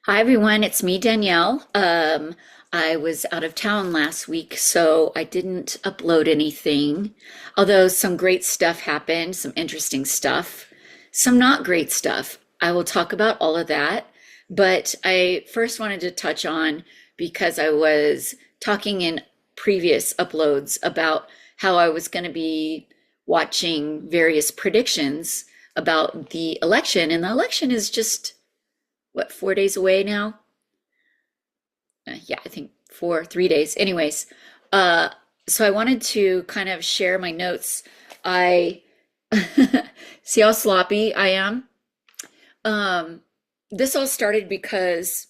Hi everyone, it's me, Danielle. I was out of town last week, so I didn't upload anything. Although some great stuff happened, some interesting stuff, some not great stuff. I will talk about all of that. But I first wanted to touch on because I was talking in previous uploads about how I was going to be watching various predictions about the election, and the election is just what, 4 days away now? Yeah, I think 3 days. Anyways, uh, so I wanted to kind of share my notes. I see how sloppy I am. Um, this all started because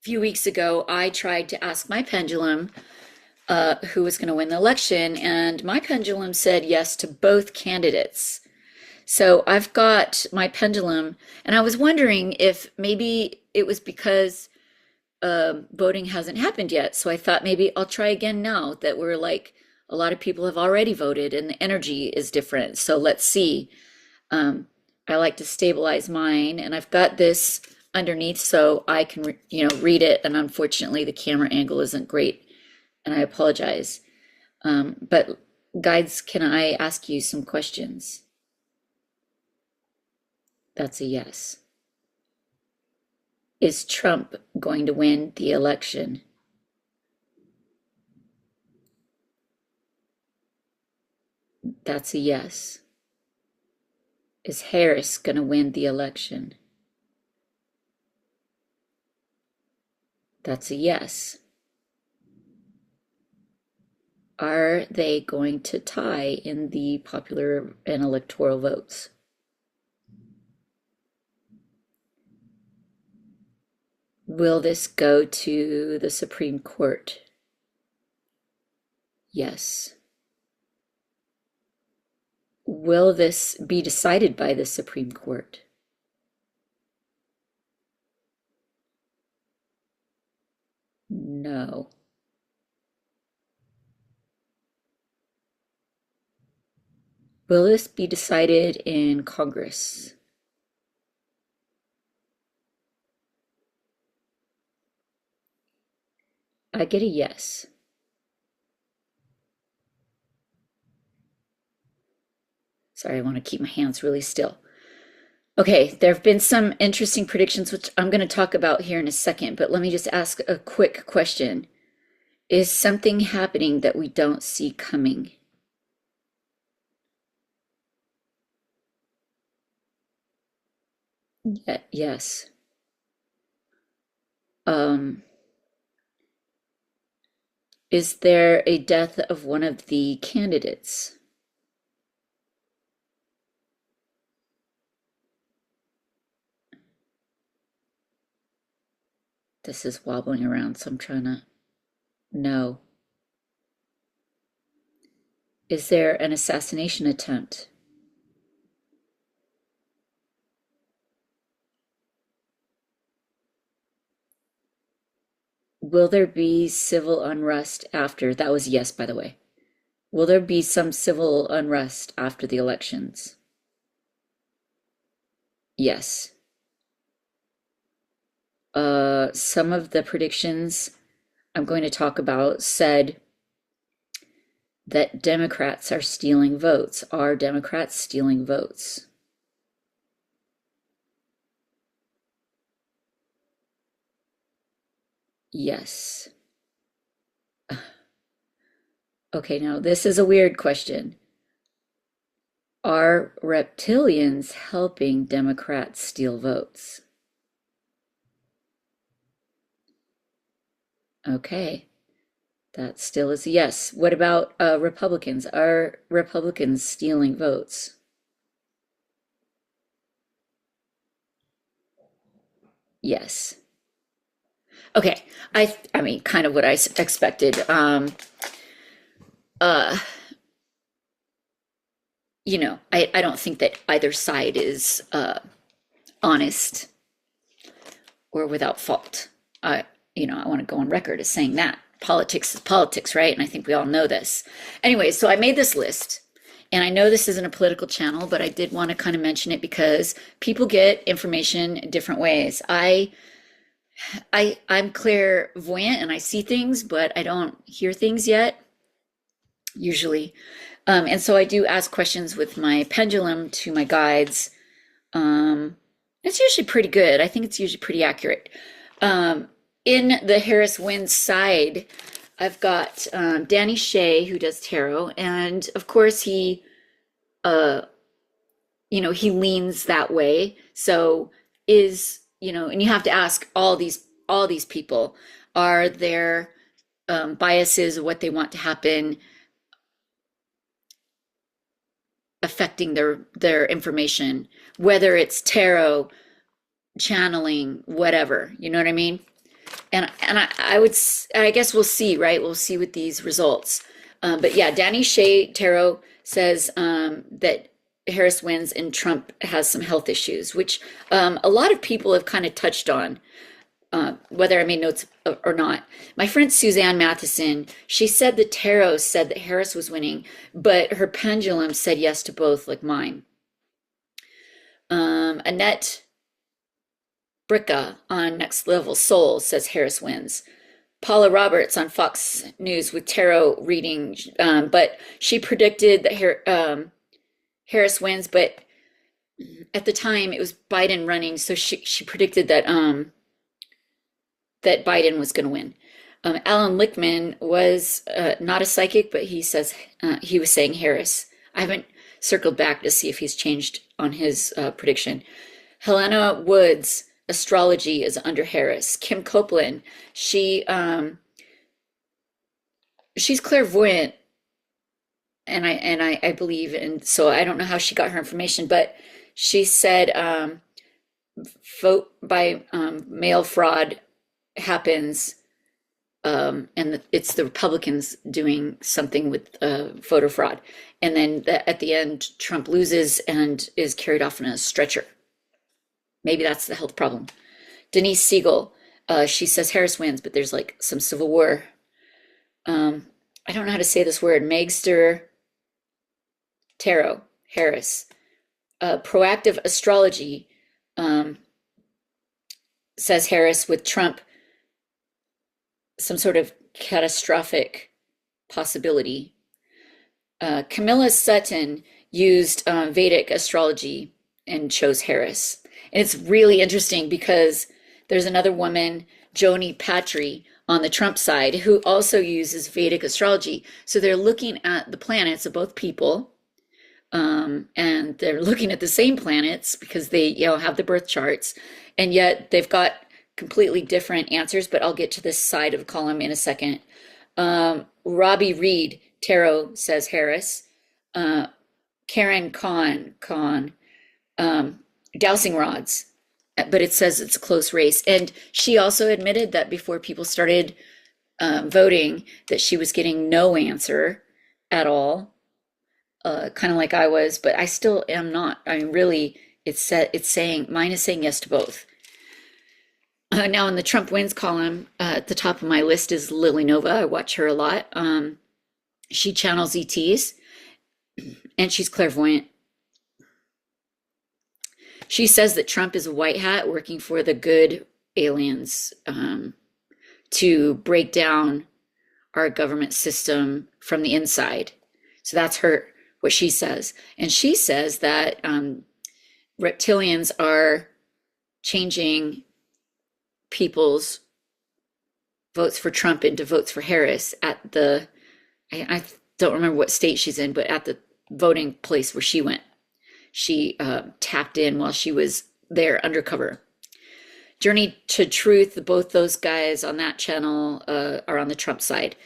a few weeks ago I tried to ask my pendulum who was going to win the election, and my pendulum said yes to both candidates. So I've got my pendulum, and I was wondering if maybe it was because voting hasn't happened yet. So I thought maybe I'll try again now that we're like a lot of people have already voted and the energy is different. So let's see. I like to stabilize mine, and I've got this underneath so I can, read it. And unfortunately, the camera angle isn't great, and I apologize. But guides, can I ask you some questions? That's a yes. Is Trump going to win the election? That's a yes. Is Harris going to win the election? That's a yes. Are they going to tie in the popular and electoral votes? Will this go to the Supreme Court? Yes. Will this be decided by the Supreme Court? No. Will this be decided in Congress? I get a yes. Sorry, I want to keep my hands really still. Okay, there have been some interesting predictions, which I'm going to talk about here in a second, but let me just ask a quick question. Is something happening that we don't see coming? Yes. Um, is there a death of one of the candidates? This is wobbling around, so I'm trying to know. Is there an assassination attempt? Will there be civil unrest after? That was yes, by the way. Will there be some civil unrest after the elections? Yes. Some of the predictions I'm going to talk about said that Democrats are stealing votes. Are Democrats stealing votes? Yes. Okay, now this is a weird question. Are reptilians helping Democrats steal votes? Okay, that still is a yes. What about Republicans? Are Republicans stealing votes? Yes. Okay, I mean, kind of what I expected. Uh, I don't think that either side is honest or without fault. I want to go on record as saying that politics is politics, right? And I think we all know this. Anyway, so I made this list, And I know this isn't a political channel, but I did want to kind of mention it because people get information different ways. I'm clairvoyant and I see things, but I don't hear things yet, usually. And so I do ask questions with my pendulum to my guides. Um, it's usually pretty good. I think it's usually pretty accurate. Um, in the Harris Wind side, I've got Danny Shea who does tarot, and of course uh, he leans that way. So and you have to ask all these people, are their biases, what they want to happen, affecting their information, whether it's tarot, channeling, whatever. You know what I mean? I guess we'll see, right? We'll see with these results. But yeah, Danny Shea Tarot says that Harris wins and Trump has some health issues, which a lot of people have kind of touched on, whether I made notes or not. My friend Suzanne Matheson, she said the tarot said that Harris was winning, but her pendulum said yes to both, like mine. Annette Bricka on Next Level Soul says Harris wins. Paula Roberts on Fox News with tarot reading, but she predicted that Harris wins, but at the time it was Biden running, so she predicted that Biden was going to win. Alan Lichtman was not a psychic, but he says he was saying Harris. I haven't circled back to see if he's changed on his prediction. Helena Woods, astrology is under Harris. Kim Copeland, she's clairvoyant, and I believe, and so I don't know how she got her information, but she said vote by mail fraud happens, and it's the Republicans doing something with voter fraud, and then at the end Trump loses and is carried off in a stretcher. Maybe that's the health problem. Denise Siegel, she says Harris wins, but there's like some civil war. I don't know how to say this word. Megster Tarot, Harris. Proactive astrology says Harris with Trump, some sort of catastrophic possibility. Camilla Sutton used Vedic astrology and chose Harris. And it's really interesting because there's another woman, Joni Patry, on the Trump side, who also uses Vedic astrology. So they're looking at the planets of both people, and they're looking at the same planets because they, have the birth charts, and yet they've got completely different answers. But I'll get to this side of the column in a second. Robbie Reed, tarot, says Harris. Karen Kahn, dowsing rods, but it says it's a close race. And she also admitted that before people started voting, that she was getting no answer at all, kind of like I was, but I still am not. I mean, really, mine is saying yes to both. Now in the Trump wins column, at the top of my list is Lily Nova. I watch her a lot. She channels ETs, and she's clairvoyant. She says that Trump is a white hat working for the good aliens, to break down our government system from the inside. So that's what she says. And she says that reptilians are changing people's votes for Trump into votes for Harris at I don't remember what state she's in, but at the voting place where she went. She tapped in while she was there undercover. Journey to Truth, both those guys on that channel are on the Trump side.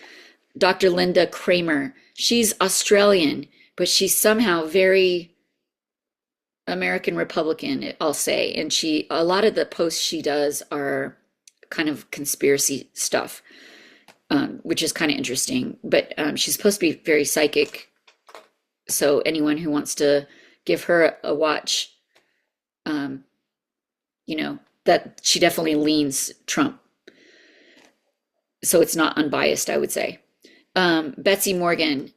Dr. Linda Kramer, she's Australian, but she's somehow very American Republican, I'll say. And a lot of the posts she does are kind of conspiracy stuff, which is kind of interesting. But she's supposed to be very psychic. So anyone who wants to give her a watch, that she definitely leans Trump. So it's not unbiased, I would say. Betsy Morgan,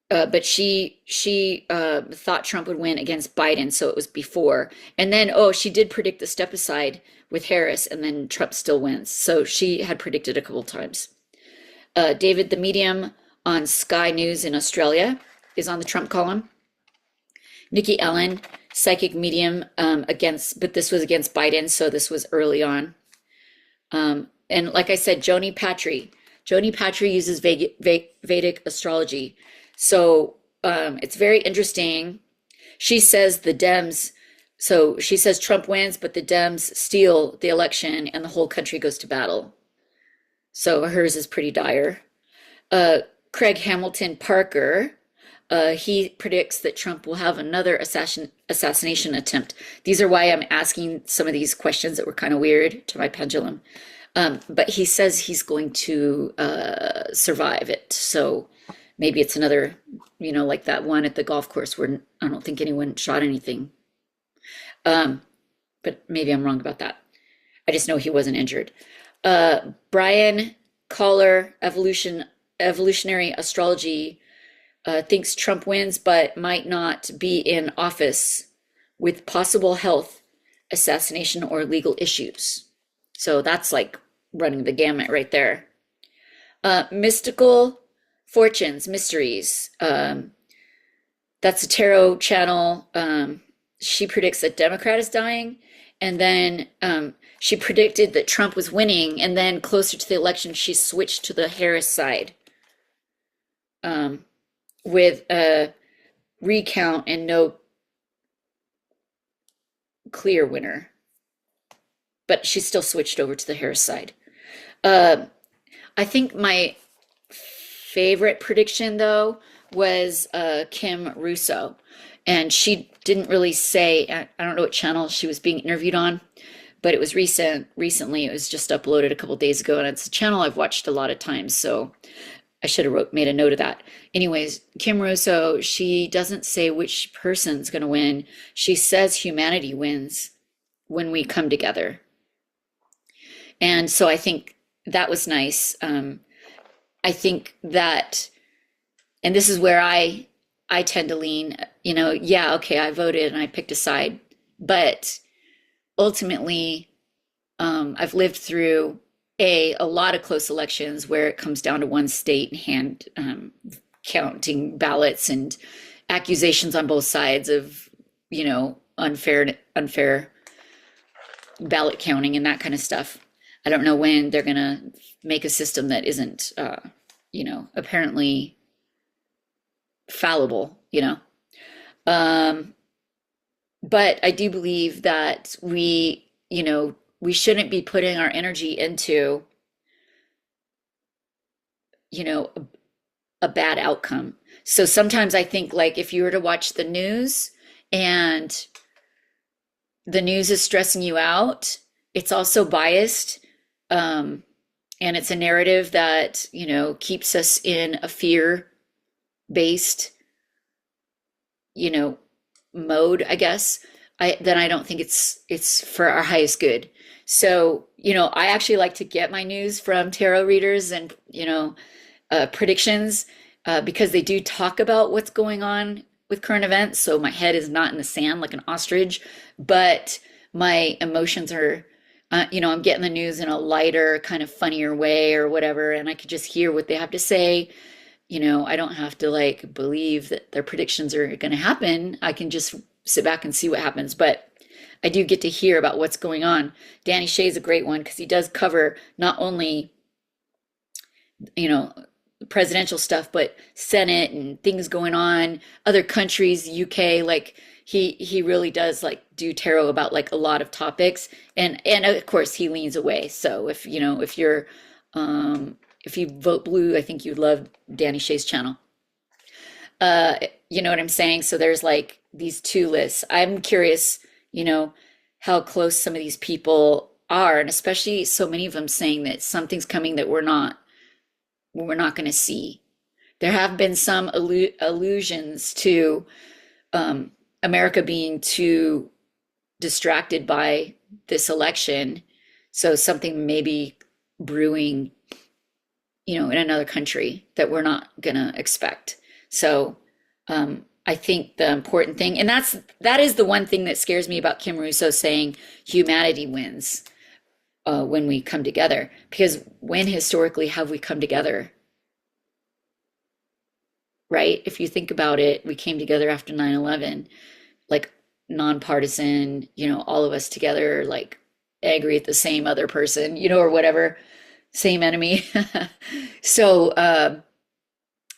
But she thought Trump would win against Biden, so it was before. And then, oh, she did predict the step aside with Harris, and then Trump still wins. So she had predicted a couple times. David the Medium on Sky News in Australia is on the Trump column. Nikki Ellen, psychic medium against, but this was against Biden, so this was early on. And like I said, Joni Patry uses Vedic astrology. So it's very interesting. She says the Dems, so she says Trump wins, but the Dems steal the election and the whole country goes to battle. So hers is pretty dire. Uh, Craig Hamilton Parker, he predicts that Trump will have another assassination attempt. These are why I'm asking some of these questions that were kind of weird to my pendulum. But he says he's going to survive it. So maybe it's another, like that one at the golf course where I don't think anyone shot anything. Um, but maybe I'm wrong about that. I just know he wasn't injured. Brian Collar, evolutionary astrology, thinks Trump wins, but might not be in office with possible health, assassination, or legal issues. So that's like running the gamut right there. Mystical fortunes, mysteries. That's a tarot channel. She predicts a Democrat is dying, and then she predicted that Trump was winning, and then closer to the election, she switched to the Harris side with a recount and no clear winner. But she still switched over to the Harris side. Uh, I think my favorite prediction, though, was Kim Russo. And she didn't really say, I don't know what channel she was being interviewed on, but it was recently. It was just uploaded a couple days ago, and it's a channel I've watched a lot of times. So I should have made a note of that. Anyways, Kim Russo, she doesn't say which person's going to win. She says humanity wins when we come together. And so I think that was nice. I think that, and this is where I tend to lean, yeah, okay, I voted and I picked a side, but ultimately, I've lived through a lot of close elections where it comes down to one state and hand counting ballots and accusations on both sides of, unfair ballot counting and that kind of stuff. I don't know when they're gonna make a system that isn't, apparently fallible. Um, but I do believe that we shouldn't be putting our energy into, you know, a bad outcome. So sometimes I think like if you were to watch the news and the news is stressing you out, it's also biased. Um, and it's a narrative that, keeps us in a fear-based, you know, mode, I guess. Then I don't think it's for our highest good. So, I actually like to get my news from tarot readers and, predictions because they do talk about what's going on with current events. So my head is not in the sand like an ostrich, but my emotions are, I'm getting the news in a lighter, kind of funnier way or whatever, and I could just hear what they have to say. I don't have to like believe that their predictions are going to happen. I can just sit back and see what happens. But I do get to hear about what's going on. Danny Shea's a great one because he does cover not only, you know, presidential stuff, but Senate and things going on, other countries, UK, like he really does like do tarot about like a lot of topics. And of course he leans away. So if you vote blue, I think you'd love Danny Shea's channel. Uh, you know what I'm saying? So there's like these two lists. I'm curious, you know, how close some of these people are, and especially so many of them saying that something's coming that we're not going to see. There have been some allusions to America being too distracted by this election, so something may be brewing, in another country that we're not going to expect. So I think the important thing, and that is the one thing that scares me about Kim Russo saying humanity wins when we come together. Because when historically have we come together, right? If you think about it, we came together after 9/11, like nonpartisan, all of us together, like angry at the same other person, or whatever, same enemy. So,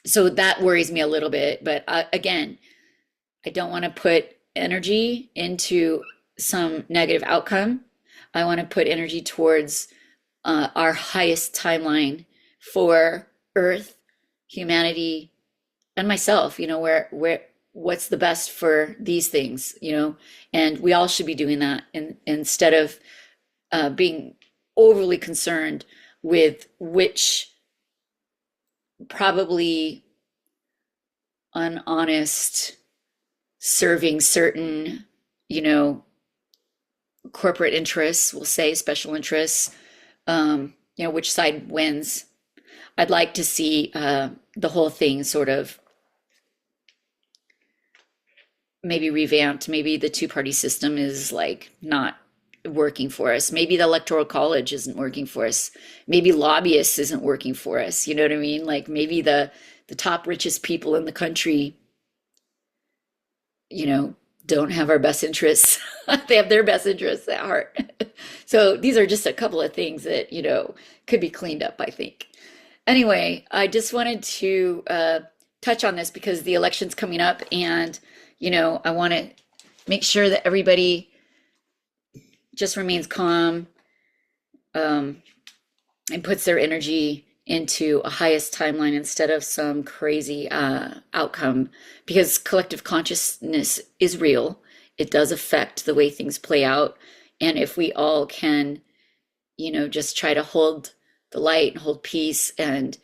so that worries me a little bit. But again, I don't want to put energy into some negative outcome. I want to put energy towards our highest timeline for Earth, humanity, and myself. Where what's the best for these things. And we all should be doing that instead of being overly concerned with which probably unhonest serving certain, you know, corporate interests, we'll say special interests, which side wins. I'd like to see the whole thing sort of maybe revamped. Maybe the two-party system is like not working for us. Maybe the electoral college isn't working for us. Maybe lobbyists isn't working for us. You know what I mean? Like maybe the top richest people in the country, you know, don't have our best interests. They have their best interests at heart. So these are just a couple of things that, could be cleaned up, I think. Anyway, I just wanted to touch on this because the election's coming up and, I want to make sure that everybody just remains calm, and puts their energy into a highest timeline instead of some crazy outcome because collective consciousness is real. It does affect the way things play out. And if we all can, just try to hold the light and hold peace and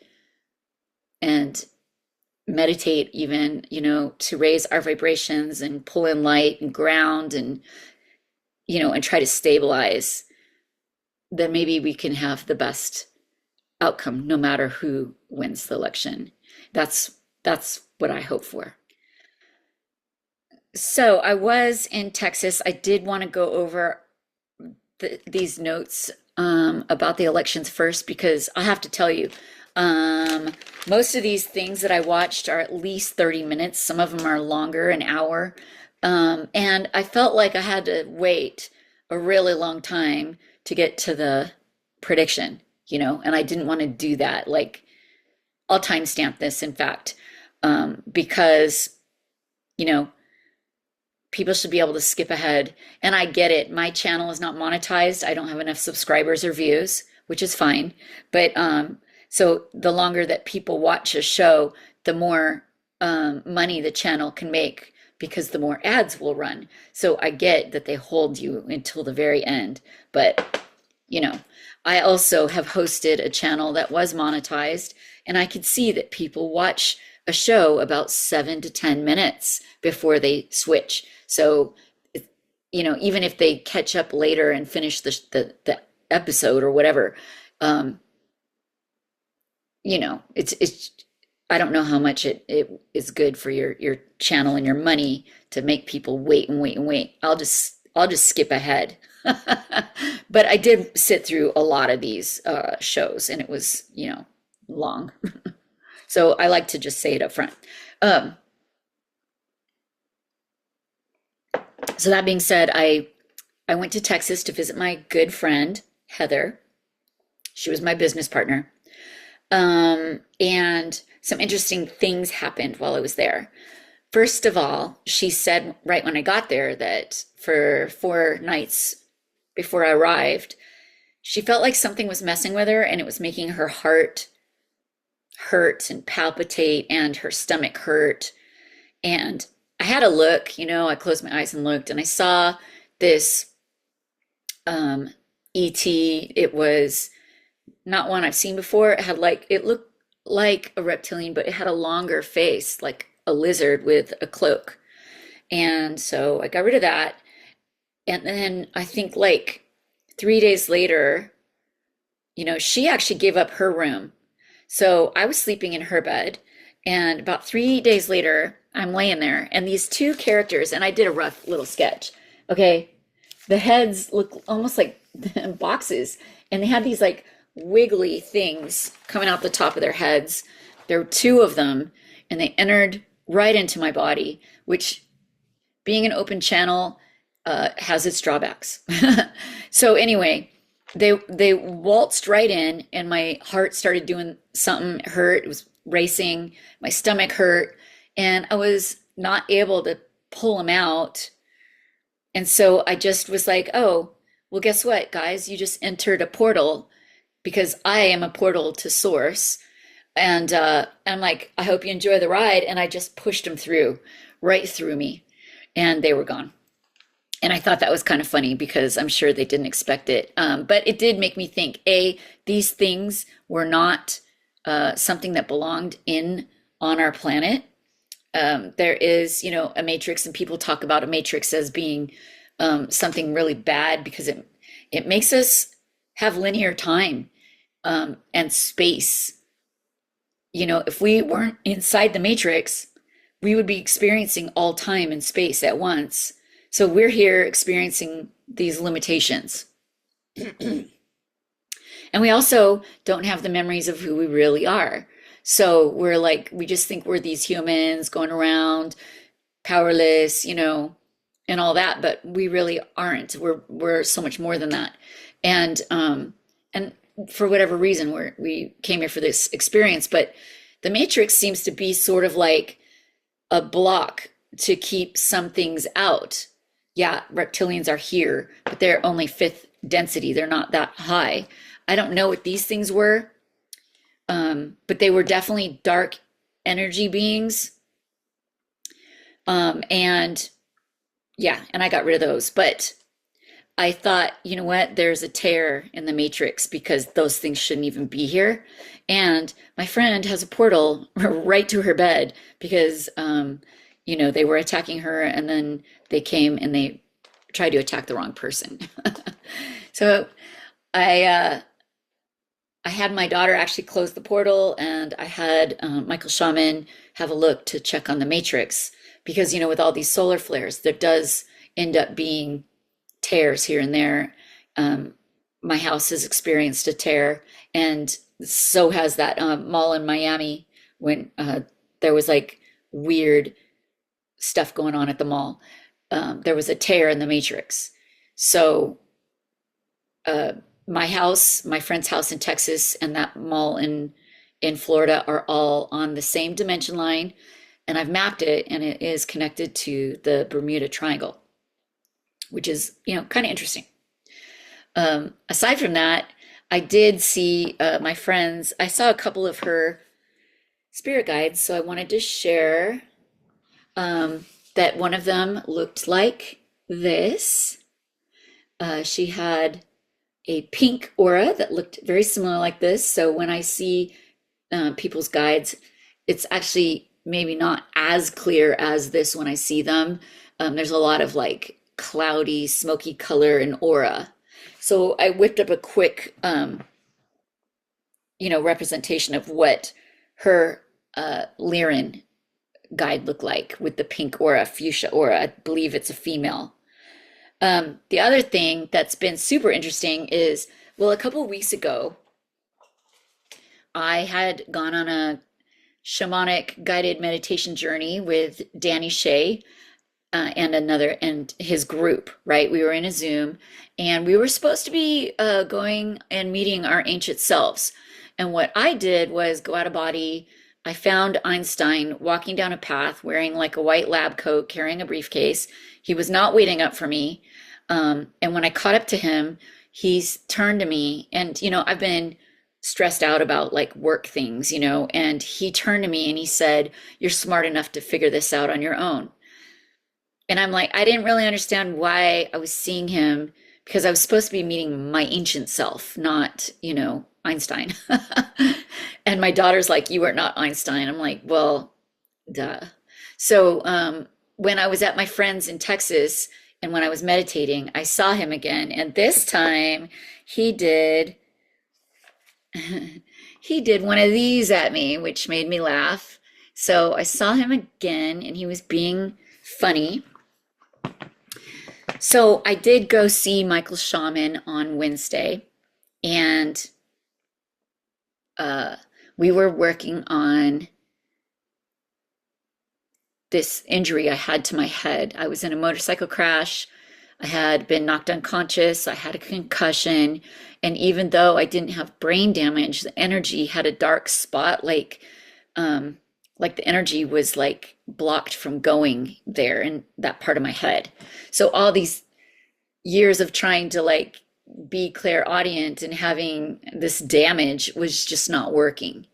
meditate even, to raise our vibrations and pull in light and ground and try to stabilize, then maybe we can have the best outcome no matter who wins the election. That's what I hope for. So I was in Texas. I did want to go over these notes about the elections first because I have to tell you, um, most of these things that I watched are at least 30 minutes. Some of them are longer, an hour. And I felt like I had to wait a really long time to get to the prediction, and I didn't want to do that. Like, I'll timestamp this, in fact, because, you know, people should be able to skip ahead. And I get it. My channel is not monetized. I don't have enough subscribers or views, which is fine. But so the longer that people watch a show, the more money the channel can make because the more ads will run. So I get that they hold you until the very end. But, you know, I also have hosted a channel that was monetized, and I could see that people watch a show about 7 to 10 minutes before they switch. So, even if they catch up later and finish the episode or whatever, um, it's I don't know how much it is good for your channel and your money to make people wait and wait and wait. I'll just skip ahead. But I did sit through a lot of these shows, and it was long. So I like to just say it up front. Um, so that being said, I went to Texas to visit my good friend Heather. She was my business partner. And some interesting things happened while I was there. First of all, she said right when I got there that for 4 nights before I arrived, she felt like something was messing with her and it was making her heart hurt and palpitate and her stomach hurt. And I had a look, I closed my eyes and looked and I saw this um, ET. It was not one I've seen before. It looked like a reptilian, but it had a longer face, like a lizard with a cloak. And so I got rid of that. And then I think like 3 days later, she actually gave up her room. So I was sleeping in her bed And about 3 days later, I'm laying there, and these two characters, and I did a rough little sketch. Okay, the heads look almost like boxes, and they had these like wiggly things coming out the top of their heads. There were two of them, and they entered right into my body, which, being an open channel, has its drawbacks. So anyway, they waltzed right in, and my heart started doing something. It hurt. It was racing. My stomach hurt, and I was not able to pull them out. And so I just was like, oh, well, guess what, guys? You just entered a portal because I am a portal to source. And I'm like, I hope you enjoy the ride. And I just pushed them through, right through me, and they were gone. And I thought that was kind of funny because I'm sure they didn't expect it. But it did make me think, A, these things were not something that belonged in on our planet. There is, a matrix, and people talk about a matrix as being something really bad because it makes us have linear time and space. If we weren't inside the matrix, we would be experiencing all time and space at once. So we're here experiencing these limitations. And we also don't have the memories of who we really are. So we're like, we just think we're these humans going around powerless, and all that, but we really aren't. We're so much more than that. And for whatever reason, we came here for this experience, but the matrix seems to be sort of like a block to keep some things out. Yeah, reptilians are here, but they're only fifth density. They're not that high. I don't know what these things were, but they were definitely dark energy beings. And yeah, and I got rid of those. But I thought, you know what? There's a tear in the matrix because those things shouldn't even be here. And my friend has a portal right to her bed because, they were attacking her, and then they came and they tried to attack the wrong person. So I I had my daughter actually close the portal, and I had Michael Shaman have a look to check on the matrix because, with all these solar flares, there does end up being tears here and there. Um, my house has experienced a tear, and so has that mall in Miami when there was like weird stuff going on at the mall. There was a tear in the matrix. So uh, my house, my friend's house in Texas, and that mall in Florida are all on the same dimension line, and I've mapped it, and it is connected to the Bermuda Triangle, which is kind of interesting. Aside from that, I did see my friends. I saw a couple of her spirit guides, so I wanted to share that one of them looked like this. She had a pink aura that looked very similar like this. So when I see people's guides, it's actually maybe not as clear as this when I see them. There's a lot of like cloudy, smoky color and aura. So I whipped up a quick, representation of what her Lyran guide looked like with the pink aura, fuchsia aura. I believe it's a female. The other thing that's been super interesting is, well, a couple of weeks ago, I had gone on a shamanic guided meditation journey with Danny Shea and his group, right? We were in a Zoom, and we were supposed to be going and meeting our ancient selves. And what I did was go out of body. I found Einstein walking down a path wearing like a white lab coat, carrying a briefcase. He was not waiting up for me. And when I caught up to him, he's turned to me, and, I've been stressed out about like work things, and he turned to me and he said, "You're smart enough to figure this out on your own." And I'm like, I didn't really understand why I was seeing him because I was supposed to be meeting my ancient self, not, Einstein. And my daughter's like, "You are not Einstein." I'm like, well, duh. So when I was at my friend's in Texas and when I was meditating, I saw him again. And this time he did he did one of these at me, which made me laugh. So I saw him again and he was being funny. So I did go see Michael Shaman on Wednesday, and uh, we were working on this injury I had to my head. I was in a motorcycle crash. I had been knocked unconscious. I had a concussion. And even though I didn't have brain damage, the energy had a dark spot, like the energy was like blocked from going there in that part of my head. So all these years of trying to like be clairaudient and having this damage was just not working.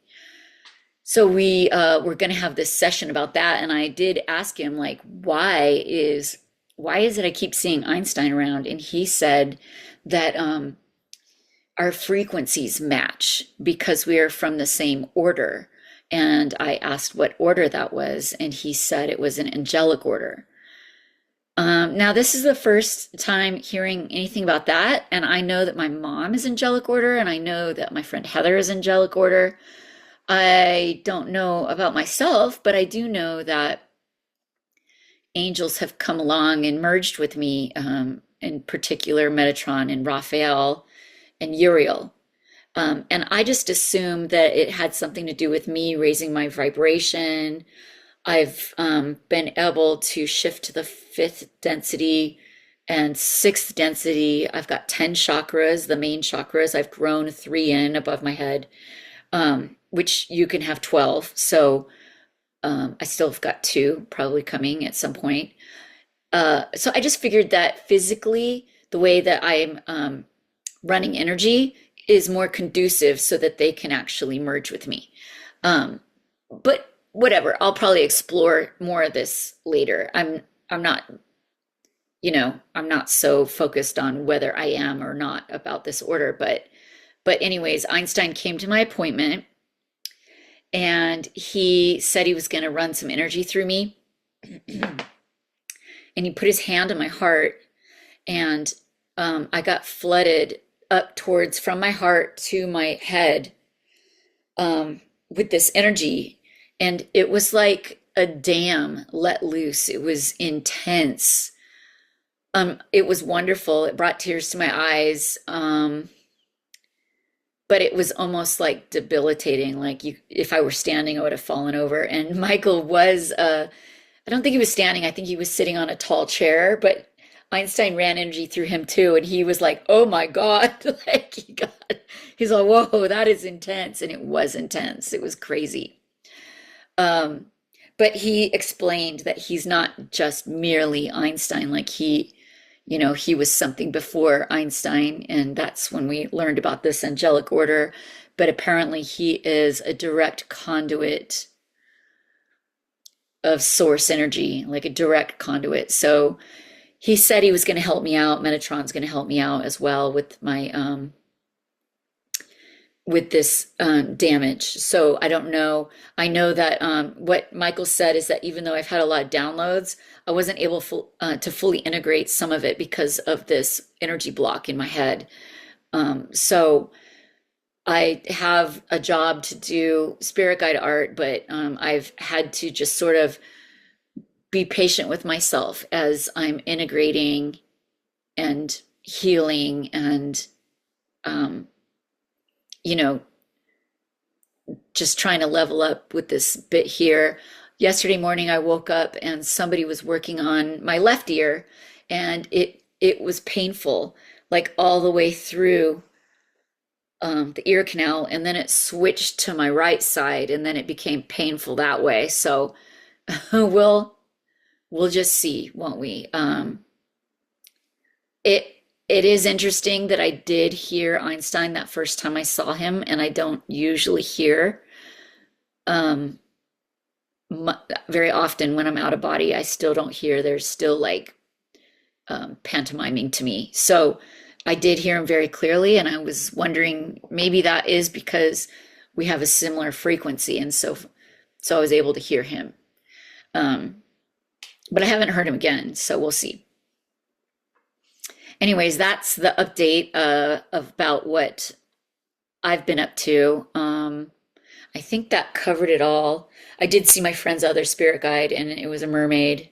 So we were going to have this session about that, and I did ask him like, why is it I keep seeing Einstein around? And he said that our frequencies match because we are from the same order. And I asked what order that was, and he said it was an angelic order. Now, this is the first time hearing anything about that, and I know that my mom is angelic order, and I know that my friend Heather is angelic order. I don't know about myself, but I do know that angels have come along and merged with me, in particular Metatron and Raphael and Uriel. And I just assumed that it had something to do with me raising my vibration. I've been able to shift to the fifth density and sixth density. I've got 10 chakras, the main chakras. I've grown three in above my head, which you can have 12. So I still have got two probably coming at some point. So I just figured that physically, the way that I'm running energy is more conducive so that they can actually merge with me. But whatever, I'll probably explore more of this later. I'm not, I'm not so focused on whether I am or not about this order, but anyways, Einstein came to my appointment and he said he was going to run some energy through me. And he put his hand on my heart, and I got flooded up towards from my heart to my head, with this energy. And it was like a dam let loose. It was intense. It was wonderful. It brought tears to my eyes. But it was almost like debilitating. Like if I were standing, I would have fallen over. And Michael was, I don't think he was standing. I think he was sitting on a tall chair, but Einstein ran energy through him too. And he was like, oh my God, like he's like, whoa, that is intense. And it was intense. It was crazy. Um, but he explained that he's not just merely Einstein, like he was something before Einstein, and that's when we learned about this angelic order. But apparently, he is a direct conduit of source energy, like a direct conduit. So he said he was going to help me out. Metatron's going to help me out as well with my with this damage. So I don't know. I know that what Michael said is that even though I've had a lot of downloads, I wasn't able to fully integrate some of it because of this energy block in my head. So I have a job to do spirit guide art, but I've had to just sort of be patient with myself as I'm integrating and healing and um, you know, just trying to level up with this bit here. Yesterday morning, I woke up and somebody was working on my left ear, and it was painful, like all the way through the ear canal, and then it switched to my right side, and then it became painful that way. So we'll we'll just see, won't we? It it is interesting that I did hear Einstein that first time I saw him, and I don't usually hear um, very often when I'm out of body. I still don't hear. There's still like pantomiming to me. So I did hear him very clearly, and I was wondering maybe that is because we have a similar frequency, and so I was able to hear him. Um, but I haven't heard him again, so we'll see. Anyways, that's the update about what I've been up to. I think that covered it all. I did see my friend's other spirit guide, and it was a mermaid.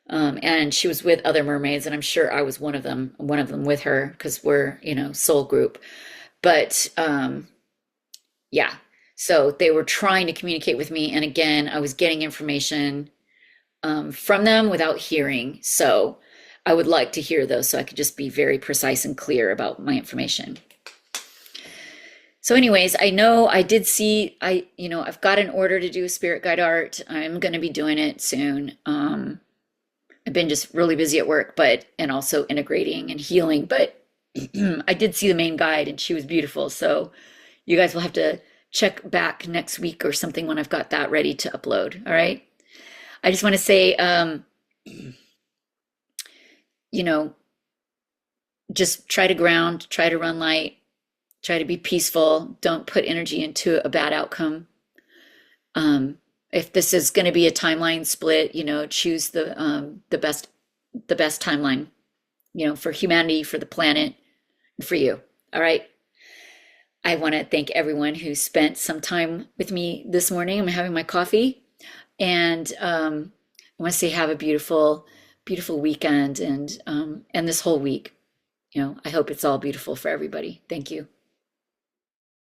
And she was with other mermaids, and I'm sure I was one of them with her, because we're, soul group. But yeah, so they were trying to communicate with me, and again, I was getting information from them without hearing. So I would like to hear those so I could just be very precise and clear about my information. So, anyways, I know I did see I've got an order to do a spirit guide art. I'm going to be doing it soon. I've been just really busy at work, but and also integrating and healing. But I did see the main guide, and she was beautiful. So you guys will have to check back next week or something when I've got that ready to upload. All right. I just want to say, you know, just try to ground, try to run light, try to be peaceful. Don't put energy into a bad outcome. If this is going to be a timeline split, choose the best timeline, for humanity, for the planet, and for you. All right. I want to thank everyone who spent some time with me this morning. I'm having my coffee, and I want to say have a beautiful, beautiful weekend, and this whole week. I hope it's all beautiful for everybody. Thank you.